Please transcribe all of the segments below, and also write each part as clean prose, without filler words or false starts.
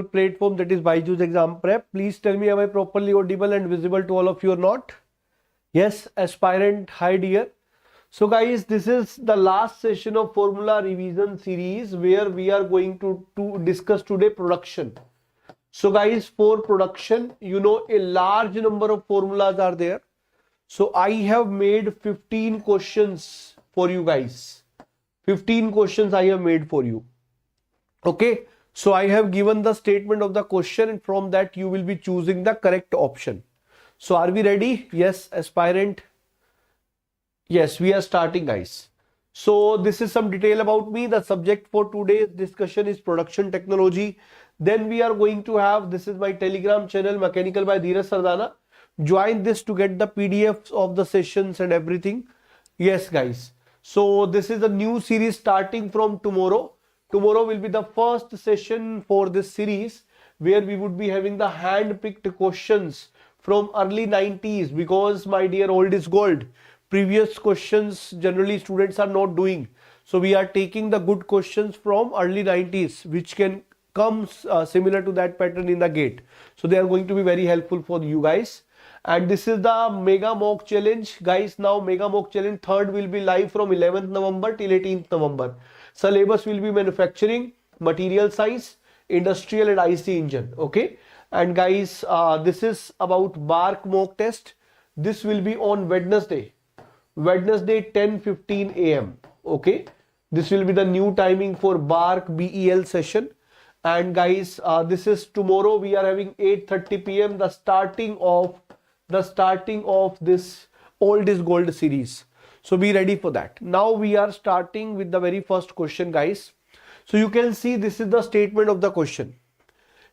platform, that is BYJU'S exam prep. Please tell me, am I properly audible and visible to all of you or not? Yes, aspirant, hi dear. So guys, this is the last session of formula revision series where we are going to discuss today production. So guys, for production, you know, a large number of formulas are there. So I have made 15 questions for you guys. 15 questions I have made for you. Okay. So I have given the statement of the question, and from that you will be choosing the correct option. So are we ready? Yes, aspirant. Yes, we are starting, guys. So this is some detail about me. The subject for today's discussion is production technology. Then we are going to have, this is my Telegram channel, Mechanical by Dheeraj Sardana. Join this to get the PDFs of the sessions and everything. Yes, guys. So this is a new series starting from tomorrow. Tomorrow will be the first session for this series where we would be having the hand-picked questions from early 90s, because my dear, old is gold. Previous questions generally students are not doing. So we are taking the good questions from early 90s which can come similar to that pattern in the gate. So they are going to be very helpful for you guys. And this is the mega mock challenge, guys. Now mega mock challenge third will be live from 11th November till 18th November. Syllabus will be manufacturing, material science, industrial and IC engine. Okay. And guys, this is about BARC mock test. This will be on Wednesday 10:15 a.m. Okay. This will be the new timing for BARC BEL session. And guys, this is tomorrow. We are having 8:30 p.m. the starting of this old is gold series. So be ready for that. Now we are starting with the very first question, guys. So you can see this is the statement of the question.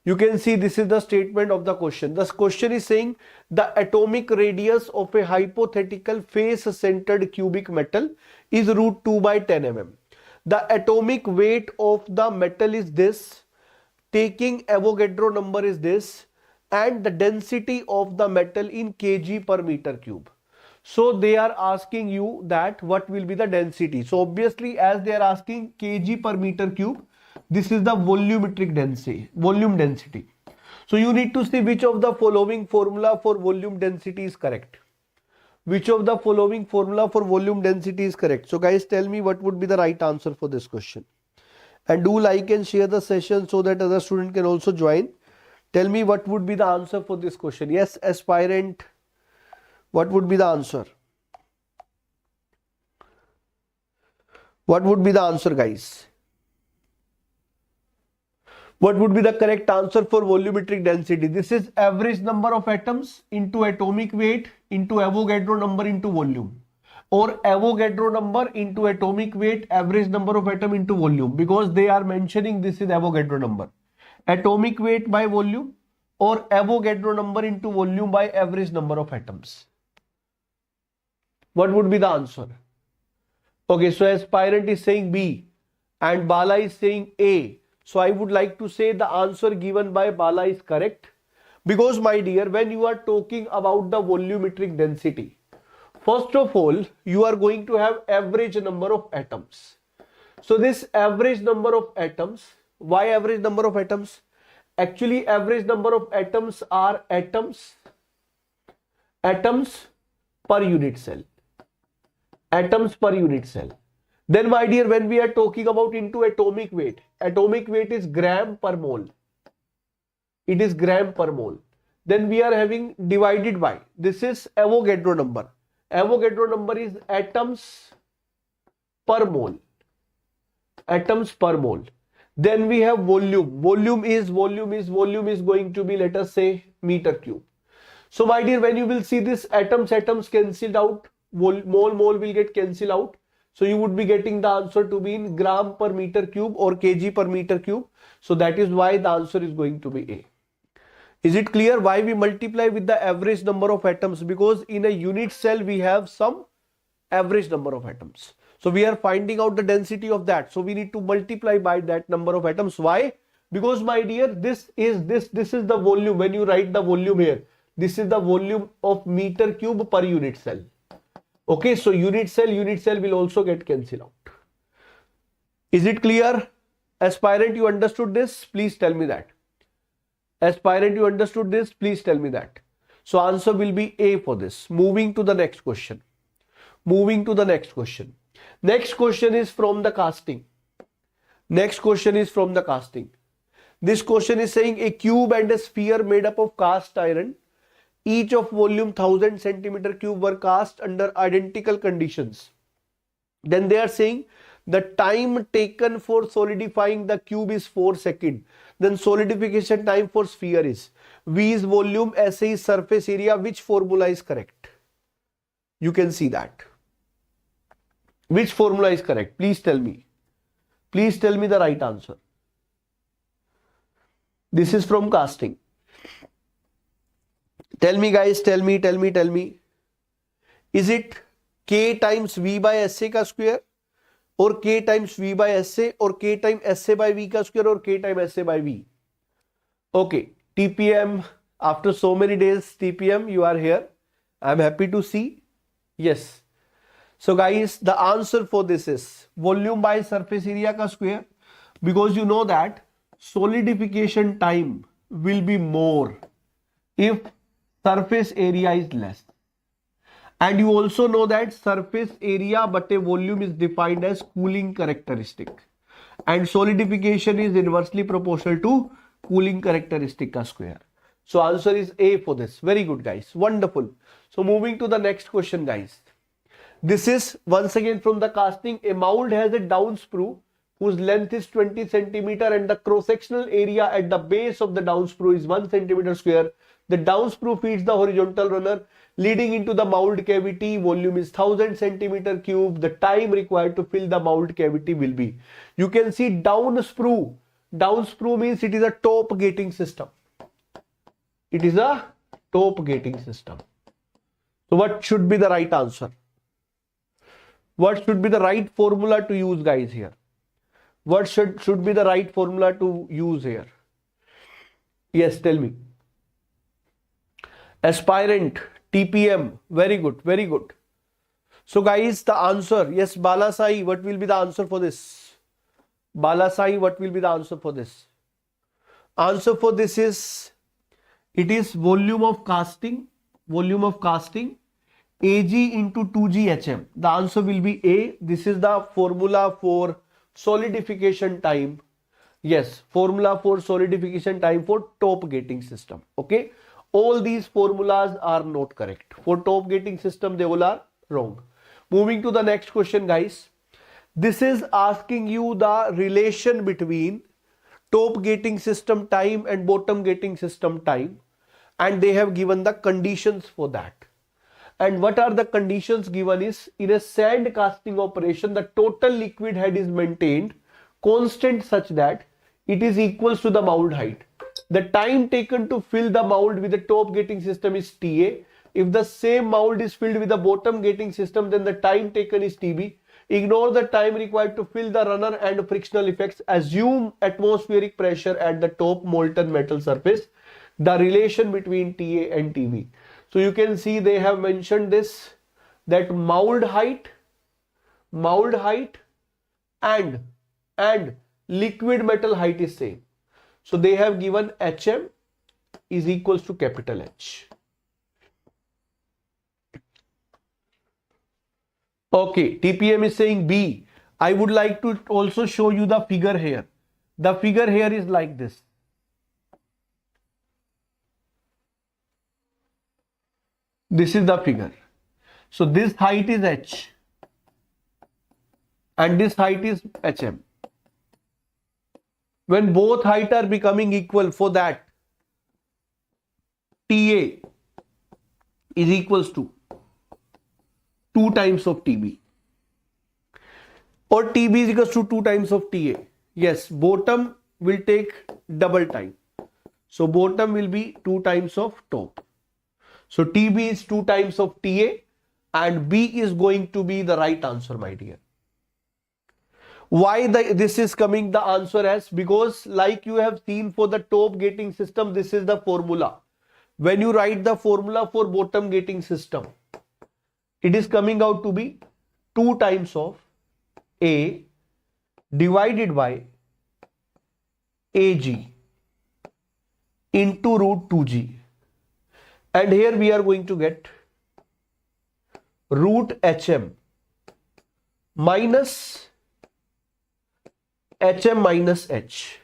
You can see this is the statement of the question. The question is saying the atomic radius of a hypothetical face-centered cubic metal is √2 by 10 mm. The atomic weight of the metal is this, taking Avogadro number is this, and the density of the metal in kg per meter cube. So they are asking you that what will be the density. So obviously, as they are asking kg per meter cube, this is the volumetric density, volume density. So you need to see which of the following formula for volume density is correct. Which of the following formula for volume density is correct. So guys, tell me what would be the right answer for this question. And do like and share the session so that other students can also join. Tell me what would be the answer for this question. Yes, aspirant. What would be the answer? What would be the answer, guys? What would be the correct answer for volumetric density? This is average number of atoms into atomic weight into Avogadro number into volume, or Avogadro number into atomic weight, average number of atom into volume, because they are mentioning this is Avogadro number. Atomic weight by volume, or Avogadro number into volume by average number of atoms. What would be the answer? Okay, so aspirant is saying B and Bala is saying A. So I would like to say the answer given by Bala is correct, because my dear, when you are talking about the volumetric density, first of all, you are going to have average number of atoms. So this average number of atoms, why average number of atoms? Actually, average number of atoms are atoms per unit cell. Atoms per unit cell. Then my dear, when we are talking about into atomic weight is gram per mole. It is gram per mole. Then we are having divided by, this is Avogadro number. Avogadro number is atoms per mole. Atoms per mole. Then we have volume. Volume is going to be, let us say, meter cube. So my dear, when you will see this atoms cancelled out, mole will get cancelled out. So you would be getting the answer to be in gram per meter cube or kg per meter cube. So that is why the answer is going to be A. Is it clear why we multiply with the average number of atoms? Because in a unit cell we have some average number of atoms. So we are finding out the density of that. So we need to multiply by that number of atoms. Why? Because my dear, this is the volume. When you write the volume here, this is the volume of meter cube per unit cell. Okay, so unit cell will also get cancelled out. Is it clear? Aspirant, you understood this? Please tell me that. Aspirant, you understood this? Please tell me that. So answer will be A for this. Moving to the next question. Moving to the next question. Next question is from the casting. Next question is from the casting. This question is saying a cube and a sphere made up of cast iron, each of volume 1000 centimeter cube, were cast under identical conditions. Then they are saying the time taken for solidifying the cube is 4 seconds. Then solidification time for sphere is V is volume, S is surface area. Which formula is correct? You can see that. Which formula is correct? Please tell me. Please tell me the right answer. This is from casting. Tell me guys, tell me. Is it K times V by SA का square, or K times V by SA, or K times SA by V का square, or K times SA by V? Okay, TPM, after so many days, TPM, you are here. I am happy to see. Yes. So guys, the answer for this is volume by surface area का square, because you know that solidification time will be more if surface area is less. And you also know that surface area but a volume is defined as cooling characteristic. And solidification is inversely proportional to cooling characteristic ka square. So answer is A for this. Very good guys. Wonderful. So moving to the next question guys. This is once again from the casting. A mold has a down sprue whose length is 20 centimeter and the cross-sectional area at the base of the down sprue is 1 centimeter square. The down sprue feeds the horizontal runner leading into the mold cavity. Volume is 1000 centimeter cube. The time required to fill the mold cavity will be. You can see down sprue. Down sprue means it is a top gating system. It is a top gating system. So what should be the right answer? What should be the right formula to use guys here? What should be the right formula to use here? Yes, tell me. Aspirant, TPM, very good, very good. So guys, the answer, yes, Balasai, what will be the answer for this? Balasai, what will be the answer for this? Answer for this is, it is volume of casting, Ag into 2GHM. The answer will be A. This is the formula for solidification time. Yes, formula for solidification time for top gating system. Okay. All these formulas are not correct. For top gating system, they all are wrong. Moving to the next question, guys. This is asking you the relation between top gating system time and bottom gating system time. And they have given the conditions for that. And what are the conditions given is, in a sand casting operation, the total liquid head is maintained constant such that it is equals to the mold height. The time taken to fill the mold with the top gating system is TA. If the same mold is filled with the bottom gating system, then the time taken is TB. Ignore the time required to fill the runner and frictional effects. Assume atmospheric pressure at the top molten metal surface. The relation between TA and TB. So you can see they have mentioned this, that mold height and liquid metal height is same. So they have given HM is equals to capital H. Okay, TPM is saying B. I would like to also show you the figure here. The figure here is like this. This is the figure. So this height is H and this height is HM. When both height are becoming equal, for that TA is equals to 2 times of TB, or TB is equals to 2 times of TA. Yes, bottom will take double time. So bottom will be 2 times of top. So TB is 2 times of TA and B is going to be the right answer, my dear. Why this is coming the answer as? Because like you have seen for the top gating system, this is the formula. When you write the formula for bottom gating system, it is coming out to be 2 times of A divided by AG into root 2g, and here we are going to get root hm minus hm minus h.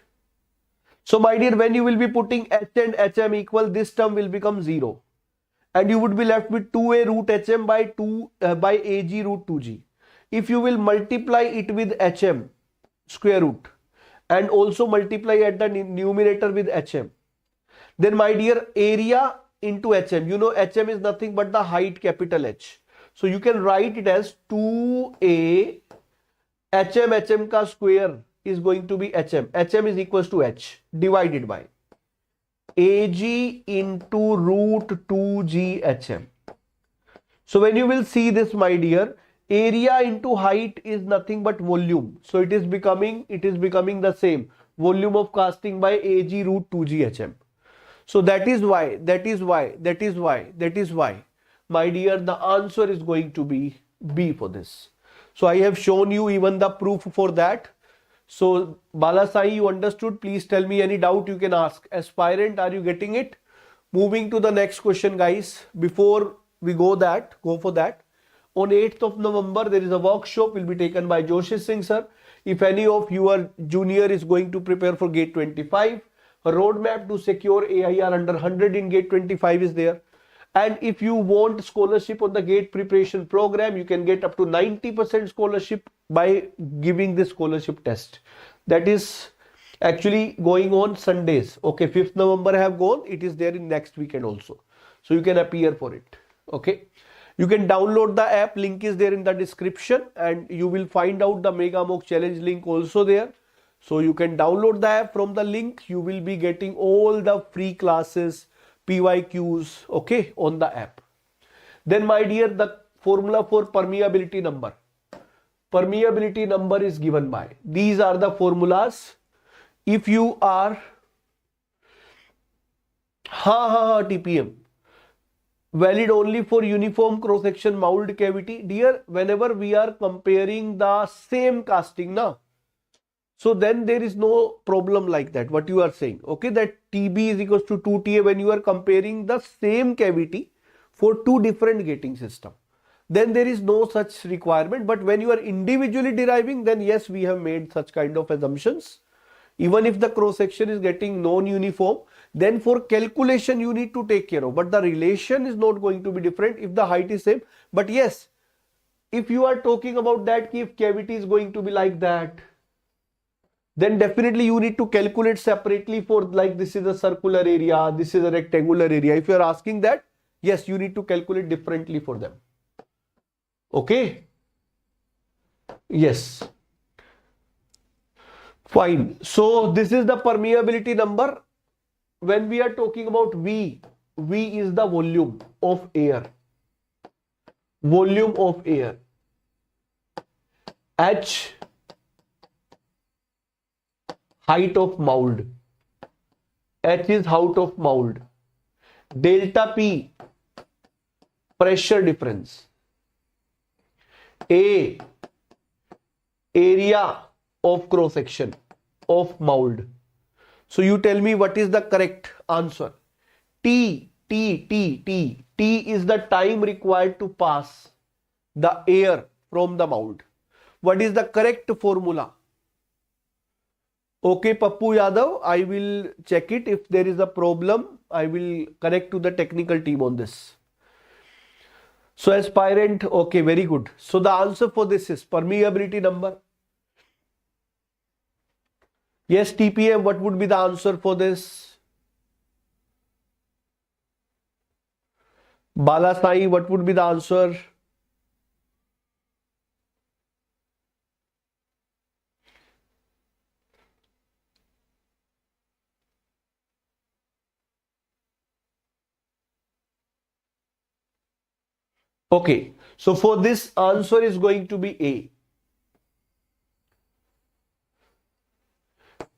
So my dear, when you will be putting h and hm equal, this term will become 0, and you would be left with 2a root hm by ag root 2g. If you will multiply it with hm square root and also multiply at the numerator with hm, then my dear, area into hm, you know hm is nothing but the height capital H. So you can write it as 2a hm ka square is going to be hm. hm is equals to h divided by ag into root 2g hm. So when you will see this, my dear, area into height is nothing but volume. So it is becoming the same volume of casting by ag root 2g hm. So that is why, my dear, the answer is going to be B for this. So I have shown you even the proof for that. So Balasai, you understood? Please tell me any doubt you can ask. Aspirant, are you getting it? Moving to the next question, guys. Before we go for that. On 8th of November, there is a workshop will be taken by Joshi Singh sir. If any of your junior is going to prepare for GATE 25, a roadmap to secure AIR under 100 in GATE 25 is there. And if you want scholarship on the GATE preparation program, you can get up to 90% scholarship by giving this scholarship test. That is actually going on Sundays. Okay, 5th November have gone. It is there in next weekend also. So you can appear for it. Okay. You can download the app. Link is there in the description, and you will find out the Mega Mock Challenge link also there. So you can download the app. From the link, you will be getting all the free classes, PYQs, okay, on the app. Then my dear, the formula for permeability number. Permeability number is given by, these are the formulas. If you are, TPM, valid only for uniform cross section mold cavity. Dear, whenever we are comparing the same casting now, so then there is no problem like that, what you are saying, okay, that TB is equals to 2TA when you are comparing the same cavity for two different gating system, then there is no such requirement. But when you are individually deriving, then yes, we have made such kind of assumptions. Even if the cross section is getting non-uniform, then for calculation you need to take care of, but the relation is not going to be different if the height is same. But yes, if you are talking about that, if cavity is going to be like that, then definitely you need to calculate separately for, like, this is a circular area, this is a rectangular area. If you are asking that, yes, you need to calculate differently for them. Okay. Yes. Fine. So this is the permeability number. When we are talking about V is the volume of air. Volume of air. H, height of mold. H is height of mold. Delta P, pressure difference. A, area of cross section of mold. So you tell me what is the correct answer. T is the time required to pass the air from the mold. What is the correct formula? Okay, Pappu Yadav, I will check it. If there is a problem, I will connect to the technical team on this. So aspirant, okay, very good. So the answer for this is permeability number. Yes, TPM, what would be the answer for this? Bala Sai, what would be the answer? Okay, so for this, answer is going to be A.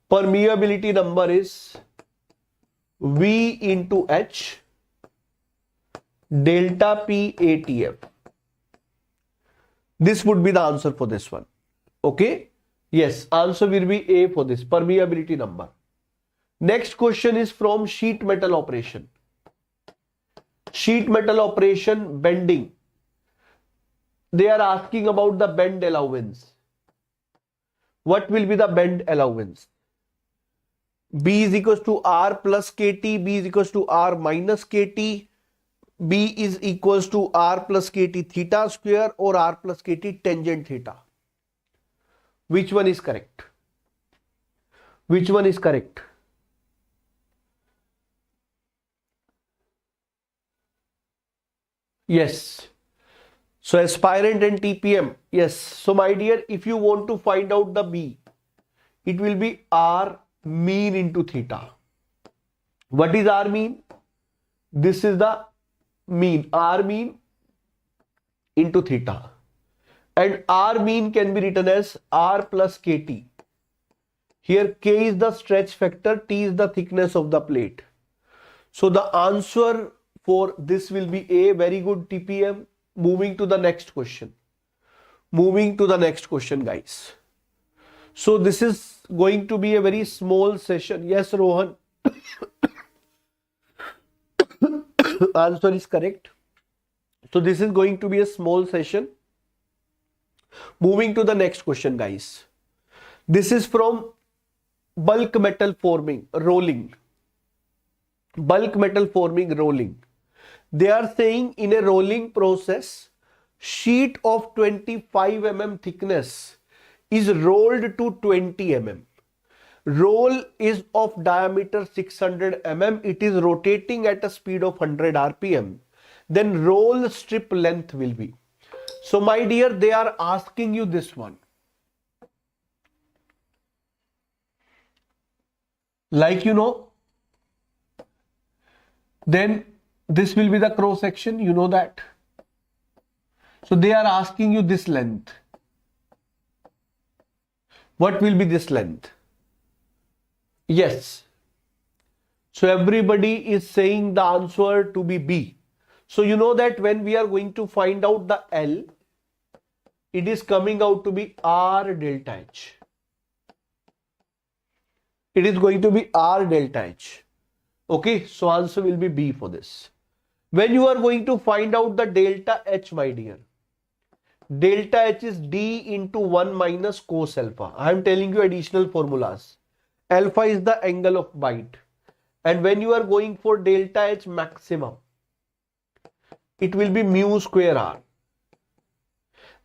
Permeability number is V into H delta P ATF. This would be the answer for this one. Okay. Yes, answer will be A for this permeability number. Next question is from sheet metal operation. Sheet metal operation bending. They are asking about the bend allowance. What will be the bend allowance? B is equals to R plus KT, B is equals to R minus KT, B is equals to R plus KT theta square or R plus KT tangent theta. Which one is correct? Which one is correct? Yes. So aspirant and TPM. Yes. So my dear, if you want to find out the B, it will be R mean into theta. What is R mean? This is the mean. R mean into theta. And R mean can be written as R plus KT. Here K is the stretch factor, T is the thickness of the plate. So the answer for this will be A. Very good, TPM. Moving to the next question. Moving to the next question, guys. So this is going to be a very small session. Yes, Rohan. Answer is correct. So this is going to be a small session. Moving to the next question, guys. This is from bulk metal forming, rolling. Bulk metal forming, rolling. They are saying in a rolling process, sheet of 25 mm thickness is rolled to 20 mm. Roll is of diameter 600 mm. It is rotating at a speed of 100 rpm. Then roll strip length will be. So my dear, they are asking you this one. Like you know, then this will be the cross section, you know that. So they are asking you this length. What will be this length? Yes. So everybody is saying the answer to be B. So you know that when we are going to find out the L, it is coming out to be R delta H. It is going to be R delta H. Okay, so answer will be B for this. When you are going to find out the delta H, my dear, delta H is D into 1 minus cos alpha. I am telling you additional formulas. Alpha is the angle of bite. And when you are going for delta H maximum, it will be mu square R.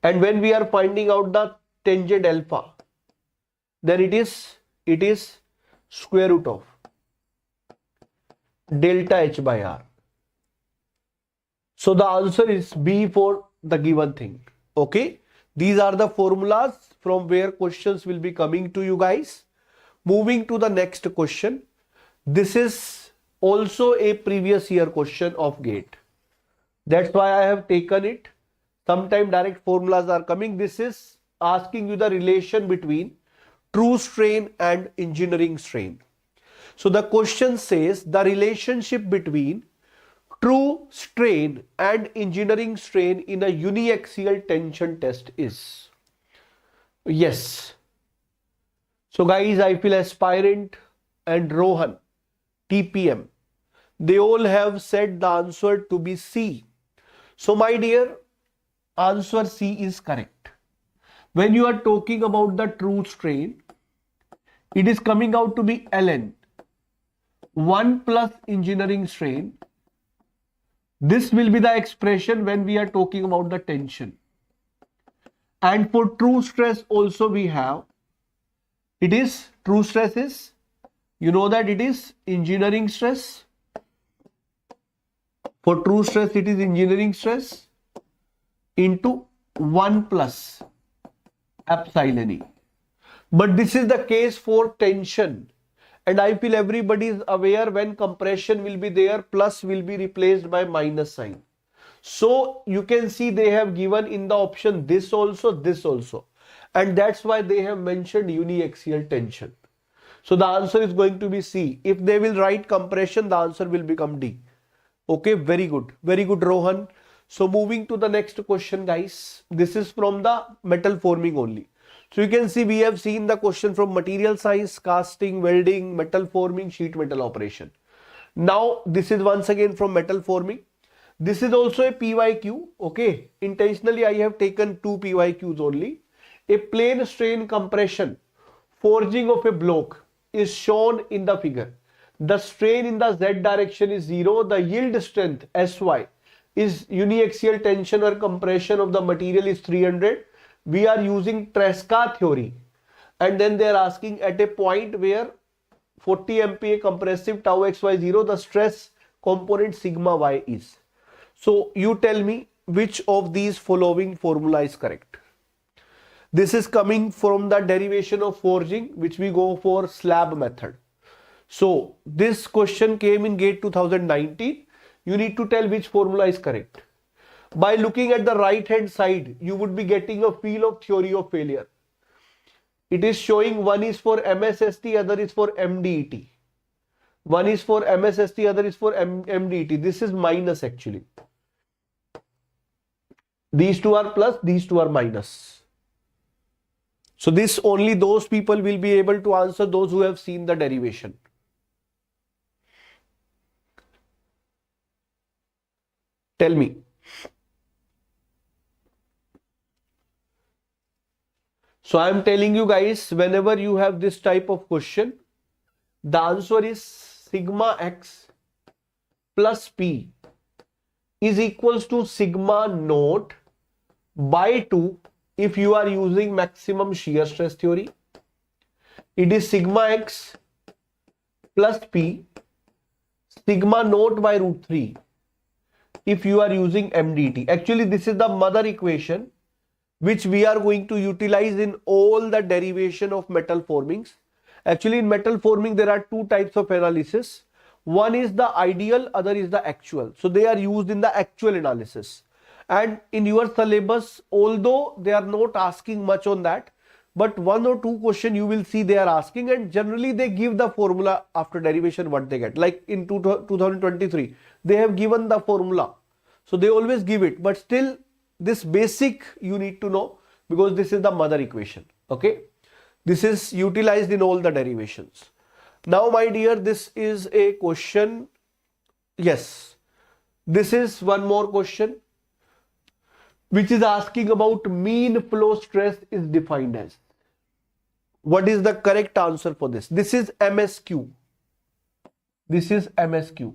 And when we are finding out the tangent alpha, then it is square root of delta H by R. So the answer is B for the given thing. Okay. These are the formulas from where questions will be coming to you guys. Moving to the next question. This is also a previous year question of GATE. That's why I have taken it. Sometime direct formulas are coming. This is asking you the relation between true strain and engineering strain. So the question says the relationship between true strain and engineering strain in a uniaxial tension test is. Yes. So guys, I feel aspirant and Rohan, TPM, they all have said the answer to be C. So my dear, answer C is correct. When you are talking about the true strain, it is coming out to be ln 1 plus engineering strain. This will be the expression when we are talking about the tension. And for true stress also we have, it is true stress is, you know that it is engineering stress. For true stress it is engineering stress into 1 plus epsilon E. But this is the case for tension. And I feel everybody is aware when compression will be there, plus will be replaced by minus sign. So you can see they have given in the option this also, this also. And that's why they have mentioned uniaxial tension. So the answer is going to be C. If they will write compression, the answer will become D. Okay, very good. Very good, Rohan. So moving to the next question, guys. This is from the metal forming only. So you can see we have seen the question from material science, casting, welding, metal forming, sheet metal operation. Now this is once again from metal forming. This is also a PYQ. Okay, intentionally I have taken two PYQs only. A plane strain compression forging of a block is shown in the figure. The strain in the Z direction is 0. The yield strength SY is uniaxial tension or compression of the material is 300. We are using Tresca theory, and then they are asking at a point where 40 MPa compressive tau xy 0, the stress component sigma y is. So you tell me which of these following formula is correct. This is coming from the derivation of forging, which we go for slab method. So this question came in GATE 2019. You need to tell which formula is correct. By looking at the right hand side, you would be getting a feel of theory of failure. It is showing one is for MSST, other is for MDET. One is for MSST, other is for MDET. This is minus actually. These two are plus, these two are minus. So this only those people will be able to answer, those who have seen the derivation. Tell me. So I am telling you guys, whenever you have this type of question, the answer is sigma x plus p is equals to sigma naught by 2 if you are using maximum shear stress theory. It is sigma x plus p sigma naught by root 3 if you are using MDT. Actually, this is the mother equation which we are going to utilize in all the derivation of metal formings. Actually, in metal forming, there are two types of analysis. One is the ideal, other is the actual. So they are used in the actual analysis. And in your syllabus, although they are not asking much on that, but one or two questions you will see they are asking, and generally they give the formula after derivation what they get. Like in 2023, they have given the formula. So they always give it, but still this basic you need to know because this is the mother equation. Okay, this is utilized in all the derivations. Now my dear, this is a question. Yes, this is one more question which is asking about mean flow stress is defined as. What is the correct answer for this? This is MSQ. This is MSQ.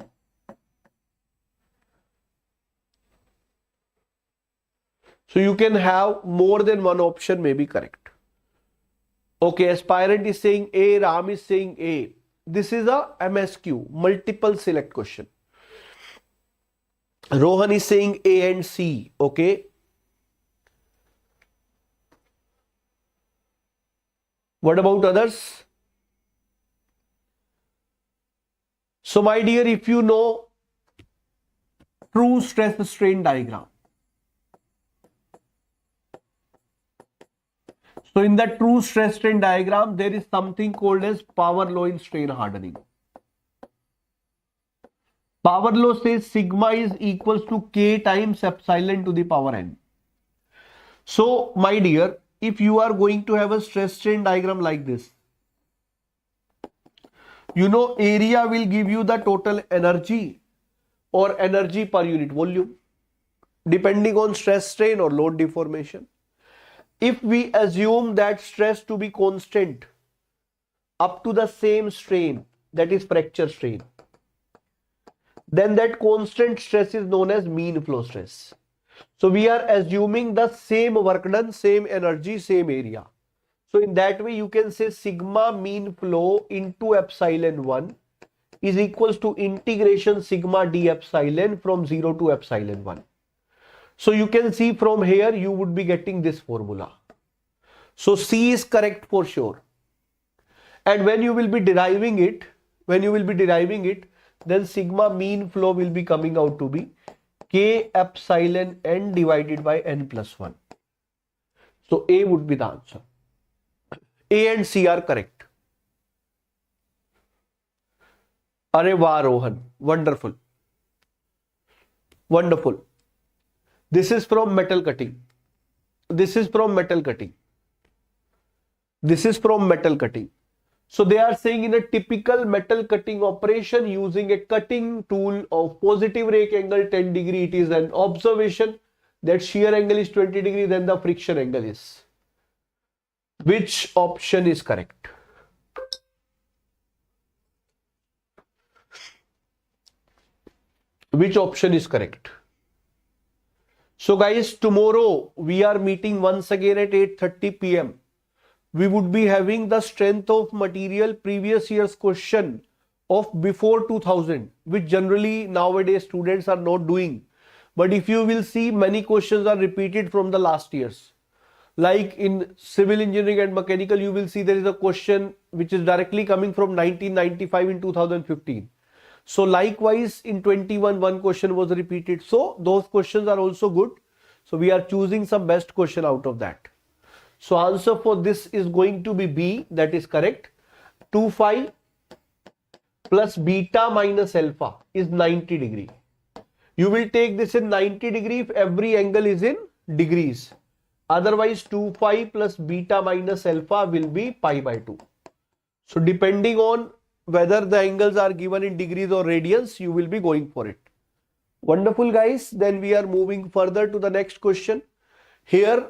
So you can have more than one option may be correct. Okay, aspirant is saying A, Ram is saying A. This is a MSQ, multiple select question. Rohan is saying A and C. Okay. What about others? So my dear, if you know true stress strain diagram, so in the true stress strain diagram, there is something called as power law in strain hardening. Power law says sigma is equals to K times epsilon to the power n. So my dear, if you are going to have a stress strain diagram like this, you know area will give you the total energy or energy per unit volume depending on stress strain or load deformation. If we assume that stress to be constant up to the same strain, that is fracture strain, then that constant stress is known as mean flow stress. So we are assuming the same work done, same energy, same area. So in that way you can say sigma mean flow into epsilon 1 is equals to integration sigma d epsilon from 0 to epsilon 1. So you can see from here you would be getting this formula. So C is correct for sure. And when you will be deriving it, then sigma mean flow will be coming out to be K epsilon n divided by n plus 1. So A would be the answer. A and C are correct. Arey wow, Rohan. Wonderful. Wonderful. This is from metal cutting. This is from metal cutting. This is from metal cutting. So they are saying in a typical metal cutting operation using a cutting tool of positive rake angle 10 degree, it is an observation that shear angle is 20 degree, then the friction angle is. Which option is correct? Which option is correct? So guys, tomorrow we are meeting once again at 8:30 p.m. We would be having the strength of material previous year's question of before 2000, which generally nowadays students are not doing. But if you will see, many questions are repeated from the last years. Like in civil engineering and mechanical, you will see there is a question which is directly coming from 1995 in 2015. So likewise in 21, one question was repeated. So those questions are also good. So we are choosing some best question out of that. So answer for this is going to be B, that is correct. 2 phi plus beta minus alpha is 90 degree. You will take this in 90 degree if every angle is in degrees. Otherwise 2 phi plus beta minus alpha will be pi by 2. So depending on whether the angles are given in degrees or radians, you will be going for it. Wonderful guys. Then we are moving further to the next question. Here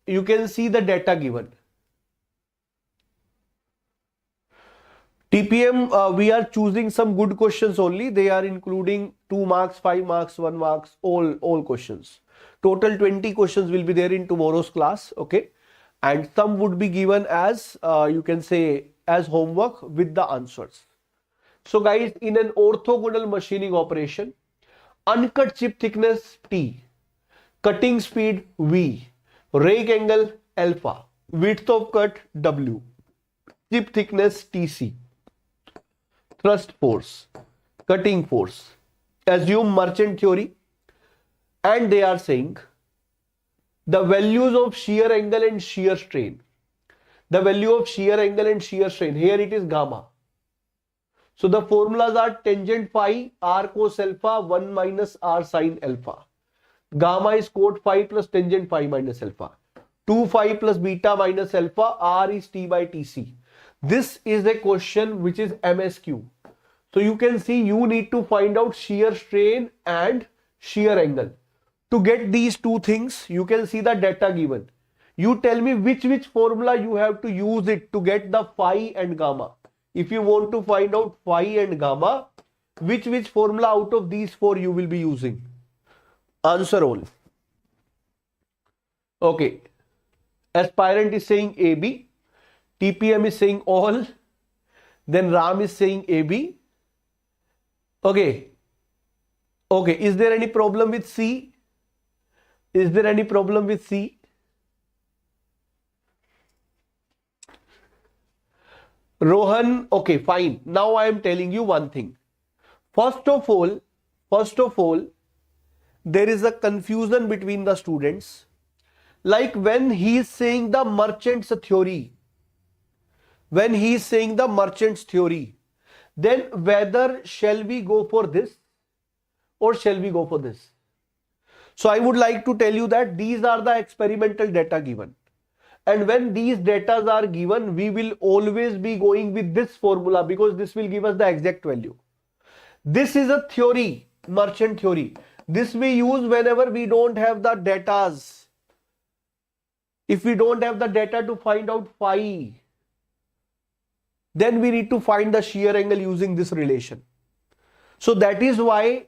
you can see the data given. TPM, we are choosing some good questions only. They are including 2 marks, 5 marks, 1 marks, all questions. Total 20 questions will be there in tomorrow's class. Okay. And some would be given as, you can say, as homework with the answers. So guys, in an orthogonal machining operation, uncut chip thickness T, cutting speed V, rake angle alpha, width of cut W, chip thickness TC, thrust force, cutting force, assume merchant theory, and they are saying the values of shear angle and shear strain. The value of shear angle and shear strain, here it is gamma. So the formulas are tangent phi r cos alpha 1 minus r sin alpha. Gamma is cot phi plus tangent phi minus alpha. 2 phi plus beta minus alpha, r is t by tc. This is a question which is MSQ. So you can see you need to find out shear strain and shear angle. To get these two things, you can see the data given. You tell me which formula you have to use it to get the phi and gamma. If you want to find out phi and gamma, which formula out of these four you will be using? Answer all. Okay. Aspirant is saying AB. TPM is saying all. Then Ram is saying AB. Okay. Okay. Is there any problem with C? Is there any problem with C? Rohan, okay, fine. Now I am telling you one thing. First of all, there is a confusion between the students. Like when he is saying the merchant's theory, then whether shall we go for this or shall we go for this? So I would like to tell you that these are the experimental data given. And when these data are given, we will always be going with this formula because this will give us the exact value. This is a theory, merchant theory. This we use whenever we don't have the data. If we don't have the data to find out phi, then we need to find the shear angle using this relation. So that is why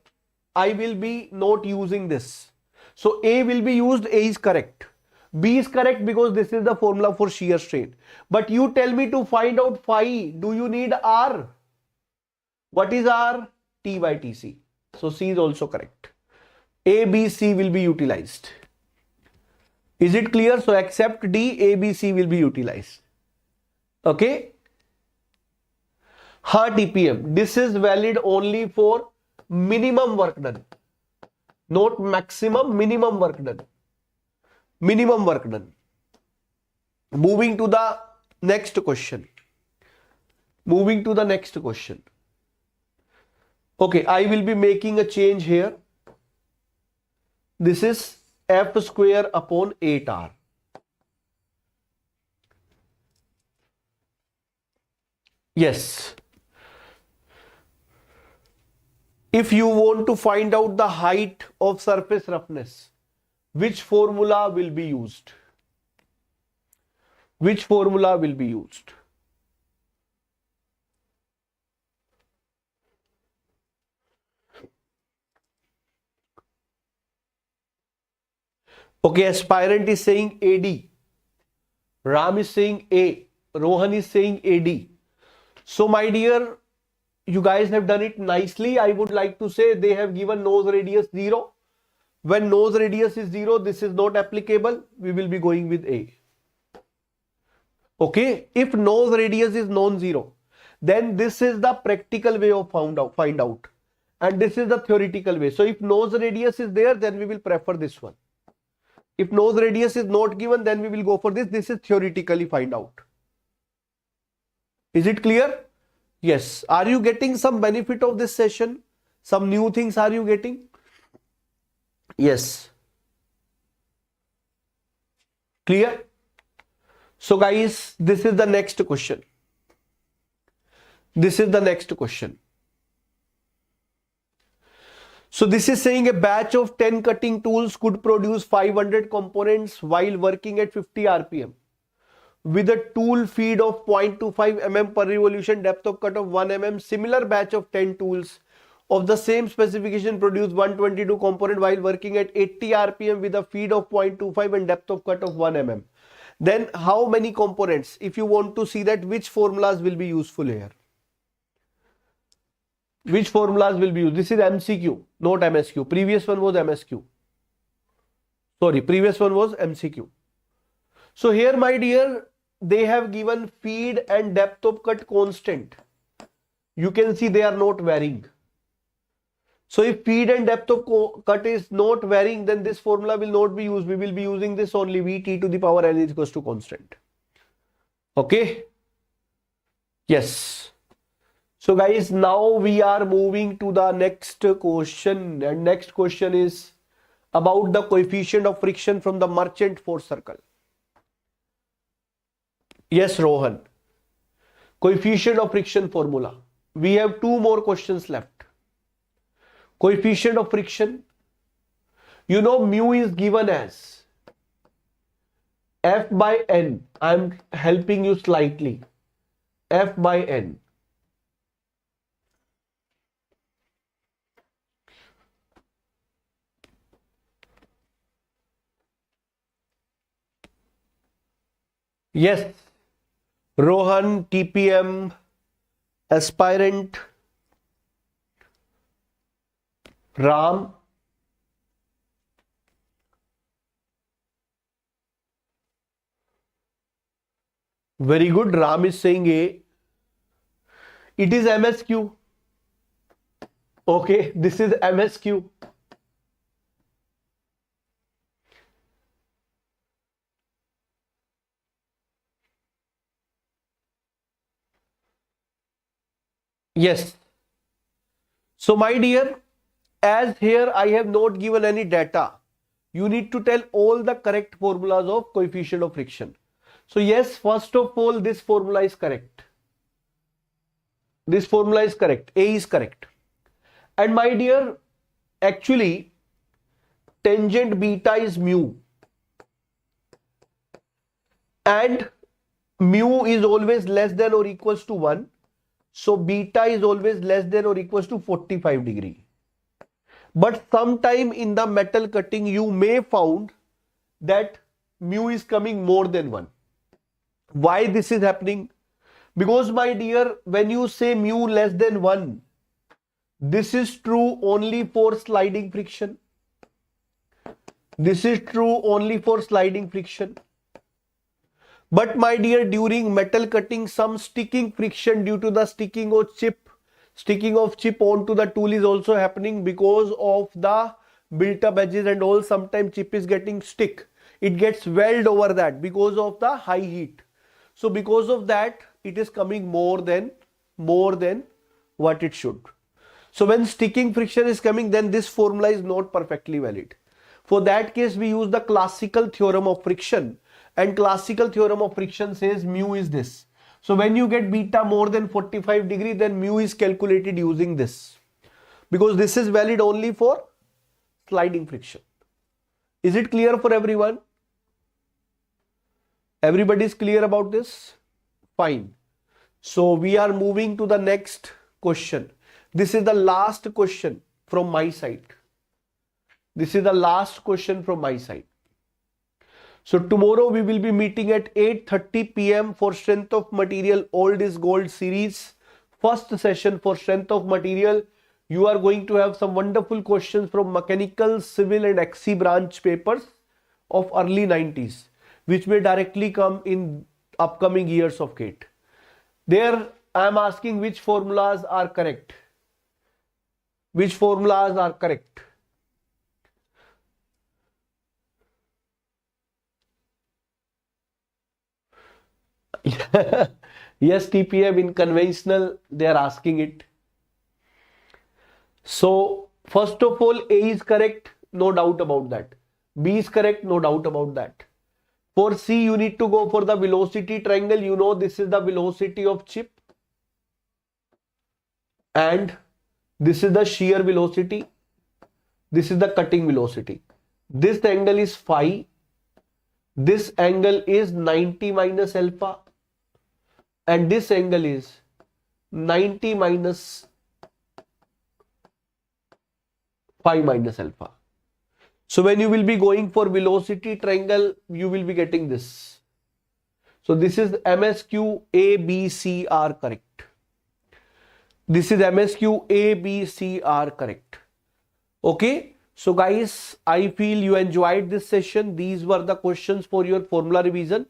I will be not using this. So A will be used, A is correct. B is correct because this is the formula for shear strain. But you tell me to find out phi, do you need R? What is R? T by TC. So C is also correct. A, B, C will be utilized. Is it clear? So except D, A, B, C will be utilized. Okay. TPM. This is valid only for minimum work done. Not maximum, minimum work done. Minimum work done. Moving to the next question. Okay, I will be making a change here. This is F square upon 8R. Yes. If you want to find out the height of surface roughness, which formula will be used? Which formula will be used? Okay, aspirant is saying AD. Ram is saying A. Rohan is saying AD. So my dear, you guys have done it nicely. I would like to say they have given nose radius 0. When nose radius is 0, this is not applicable. We will be going with A. Okay, if nose radius is non-zero, then this is the practical way of find out. And this is the theoretical way. So if nose radius is there, then we will prefer this one. If nose radius is not given, then we will go for this. This is theoretically find out. Is it clear? Yes. Are you getting some benefit of this session? Some new things are you getting? Yes. Clear? So guys, this is the next question. This is the next question. So this is saying a batch of 10 cutting tools could produce 500 components while working at 50 RPM. With a tool feed of 0.25 mm per revolution, depth of cut of 1 mm, similar batch of 10 tools of the same specification produce 122 component while working at 80 RPM with a feed of 0.25 and depth of cut of 1 mm. Then how many components? If you want to see that, which formulas will be useful here? Which formulas will be used? This is MCQ, not MSQ. Previous one was MSQ. Sorry, previous one was MCQ. So here, my dear, they have given feed and depth of cut constant. You can see they are not varying. So if feed and depth of cut is not varying, then this formula will not be used. We will be using this only, Vt to the power n is equals to constant. Okay? Yes. So guys, now we are moving to the next question, and next question is about the coefficient of friction from the merchant force circle. Yes, Rohan. Coefficient of friction formula. We have two more questions left. Coefficient of friction. You know, mu is given as F by N. I am helping you slightly. F by N. Yes, Rohan, TPM, aspirant, Ram. Very good. Ram is saying A. It is MSQ. Okay, this is MSQ. Yes. So my dear, as here I have not given any data, you need to tell all the correct formulas of coefficient of friction. So yes, first of all, this formula is correct. This formula is correct. A is correct. And my dear, actually, tangent beta is mu. And mu is always less than or equals to 1. So beta is always less than or equals to 45 degree. But sometime in the metal cutting, you may found that mu is coming more than 1. Why this is happening? Because my dear, when you say mu less than 1, this is true only for sliding friction. This is true only for sliding friction. But my dear, during metal cutting, some sticking friction due to the sticking of chip onto the tool is also happening because of the built up edges and all. Sometimes chip is getting stick. It gets weld over that because of the high heat. So because of that, it is coming more than what it should. So when sticking friction is coming, then this formula is not perfectly valid. For that case, we use the classical theorem of friction. And classical theorem of friction says mu is this. So when you get beta more than 45 degree, then mu is calculated using this, because this is valid only for sliding friction. Is it clear for everyone? Everybody is clear about this? Fine. So we are moving to the next question. This is the last question from my side. This is the last question from my side. So tomorrow we will be meeting at 8:30 p.m. for strength of material old is gold series. First session for strength of material. You are going to have some wonderful questions from mechanical, civil and XC branch papers of early 90s, which may directly come in upcoming years of GATE. There I am asking which formulas are correct. Which formulas are correct? Yes, TPM in conventional, they are asking it. So, first of all, A is correct, no doubt about that. B is correct, no doubt about that. For C, you need to go for the velocity triangle. You know, this is the velocity of chip. And this is the shear velocity. This is the cutting velocity. This angle is phi. This angle is 90 minus alpha. And this angle is 90 minus phi minus alpha. So when you will be going for velocity triangle, you will be getting this. So this is MSQ A, B, C are correct. This is MSQ A, B, C are correct. Okay. So guys, I feel you enjoyed this session. These were the questions for your formula revision.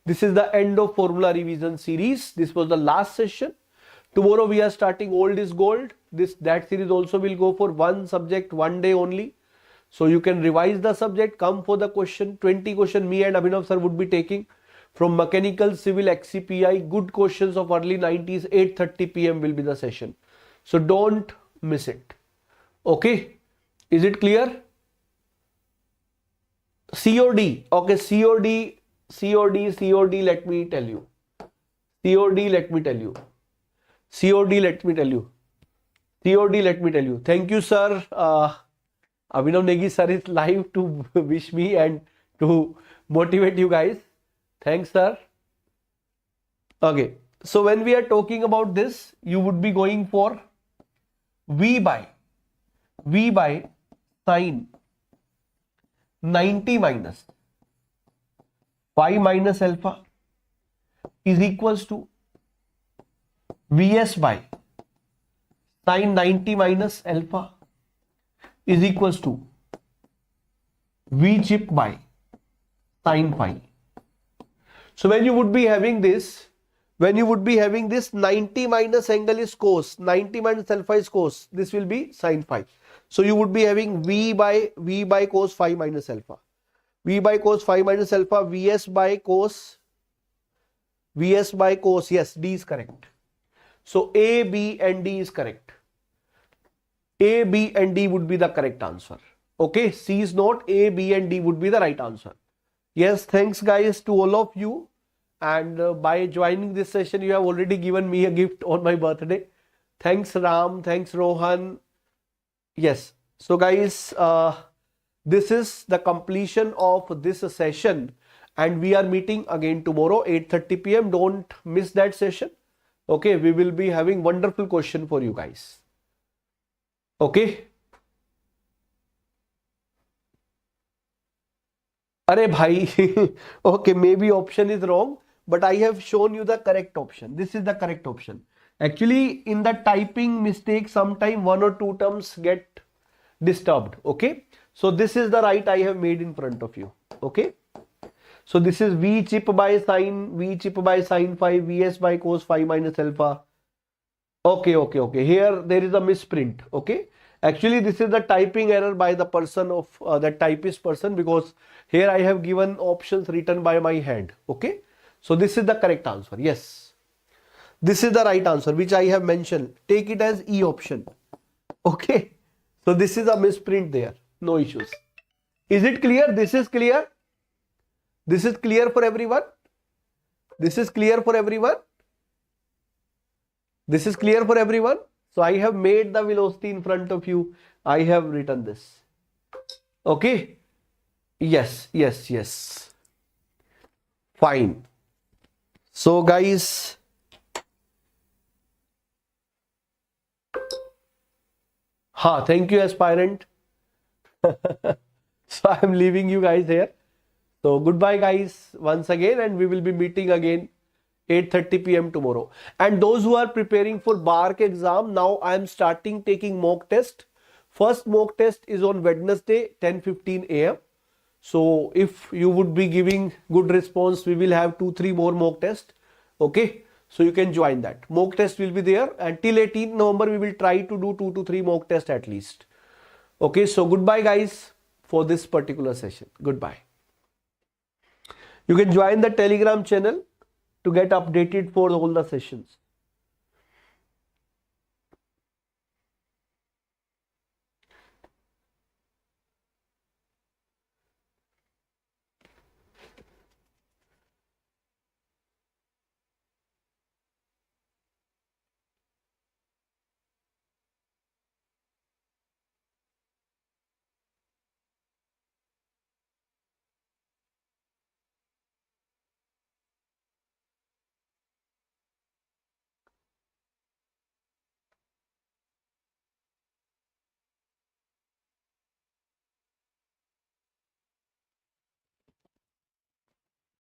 This is the end of formula revision series. This was the last session. Tomorrow we are starting old is gold. That series also will go for one subject, one day only. So you can revise the subject, come for the question. 20 question me and Abhinav sir would be taking from mechanical, civil, XCPI. Good questions of early 90s. 8:30 p.m. will be the session. So don't miss it. Okay. Is it clear? COD. Okay, COD, let me tell you. COD, let me tell you. Thank you, sir. Abhinav Negi sir is live to wish me and to motivate you guys. Thanks, sir. Okay. So when we are talking about this, you would be going for V by sine 90 minus phi minus alpha is equals to Vs by sine 90 minus alpha is equals to V chip by sine phi. So when you would be having this, 90 minus angle is cos, 90 minus alpha is cos, this will be sine phi. So you would be having V by cos phi minus alpha. V by cos phi minus alpha, Vs by cos, yes, D is correct. So A, B and D is correct. A, B and D would be the correct answer. Okay, C is not, A, B and D would be the right answer. Yes, thanks guys to all of you. And by joining this session, you have already given me a gift on my birthday. Thanks Ram, thanks Rohan. Yes, so guys, this is the completion of this session and we are meeting again tomorrow 8:30 p.m. Don't miss that session. Okay, we will be having wonderful question for you guys. Okay. Arey bhai, okay, maybe option is wrong, but I have shown you the correct option. This is the correct option. Actually, in the typing mistake, sometime one or two terms get disturbed. Okay. So this is the right I have made in front of you. Okay. So this is V chip by sine phi, Vs by cos phi minus alpha. Okay. Here there is a misprint. Okay. Actually, this is the typing error by the person of the typist person, because here I have given options written by my hand. Okay. So this is the correct answer. Yes. This is the right answer which I have mentioned. Take it as E option. Okay. So this is a misprint there. No issues. Is it clear? This is clear. This is clear for everyone. This is clear for everyone. This is clear for everyone. So I have made the velocity in front of you. I have written this. Okay. Yes, yes, yes. Fine. So guys, thank you, aspirant. So I am leaving you guys here. So goodbye guys once again, and we will be meeting again 8:30 p.m. tomorrow. And those who are preparing for BARC exam, now I am starting taking mock test. First mock test is on Wednesday 10:15 a.m. So if you would be giving good response, we will have 2-3 more mock tests. Okay, so you can join that. Mock test will be there, and till 18th November we will try to do 2 to 3 mock tests at least. Okay, so goodbye guys for this particular session. Goodbye. You can join the Telegram channel to get updated for all the sessions.